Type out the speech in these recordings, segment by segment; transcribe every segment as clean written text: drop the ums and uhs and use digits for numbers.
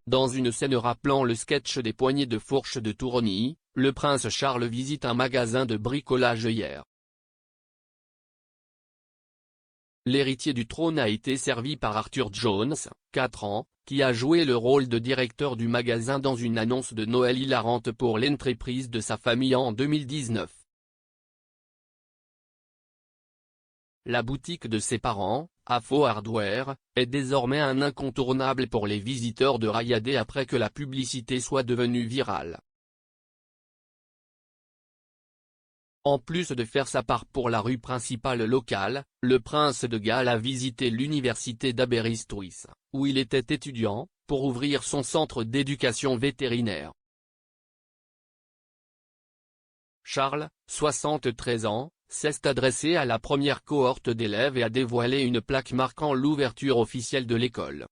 Dans une scène rappelant le sketch des poignées de fourche de Tourony, le prince Charles visite un magasin de bricolage hier. L'héritier du trône a été servi par Arthur Jones, 4 ans, qui a joué le rôle de directeur du magasin dans une annonce de Noël hilarante pour l'entreprise de sa famille en 2019. La boutique de ses parents, AFO Hardware, est désormais un incontournable pour les visiteurs de Rayadé après que la publicité soit devenue virale. En plus de faire sa part pour la rue principale locale, le prince de Galles a visité l'université d'Aberystwyth, où il était étudiant, pour ouvrir son centre d'éducation vétérinaire. Charles, 73 ans, s'est adressé à la première cohorte d'élèves et a dévoilé une plaque marquant l'ouverture officielle de l'école.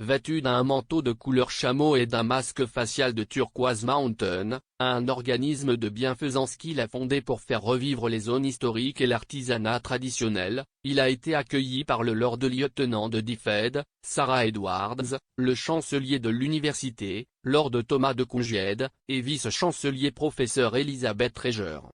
Vêtu d'un manteau de couleur chameau et d'un masque facial de Turquoise Mountain, un organisme de bienfaisance qu'il a fondé pour faire revivre les zones historiques et l'artisanat traditionnel, il a été accueilli par le Lord-lieutenant de DFED, Sarah Edwards, le chancelier de l'université, Lord Thomas de Courgède, et vice-chancelier professeur Elizabeth Treasure.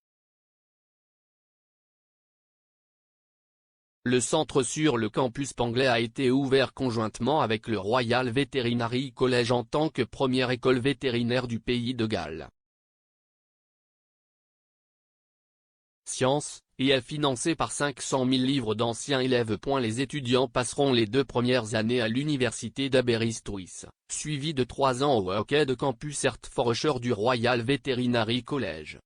Le centre sur le campus Panglet a été ouvert conjointement avec le Royal Veterinary College en tant que première école vétérinaire du pays de Galles. Science, et est financé par 500 000 livres d'anciens élèves. Les étudiants passeront les 2 premières années à l'université d'Aberystwyth, suivis de 3 ans au Hockey Campus Hertfordshire du Royal Veterinary College.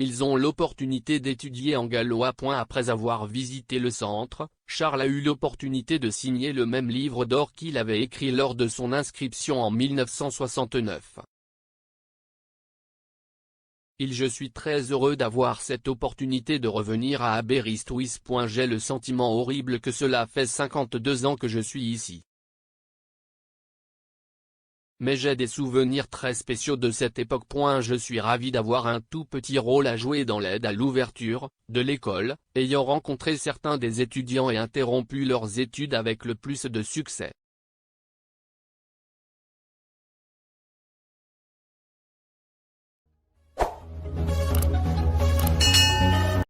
Ils ont l'opportunité d'étudier en gallois. Après avoir visité le centre, Charles a eu l'opportunité de signer le même livre d'or qu'il avait écrit lors de son inscription en 1969. Je suis très heureux d'avoir cette opportunité de revenir à Aberystwyth. J'ai le sentiment horrible que cela fait 52 ans que je suis ici. Mais j'ai des souvenirs très spéciaux de cette époque. Je suis ravi d'avoir un tout petit rôle à jouer dans l'aide à l'ouverture de l'école, ayant rencontré certains des étudiants et interrompu leurs études avec le plus de succès.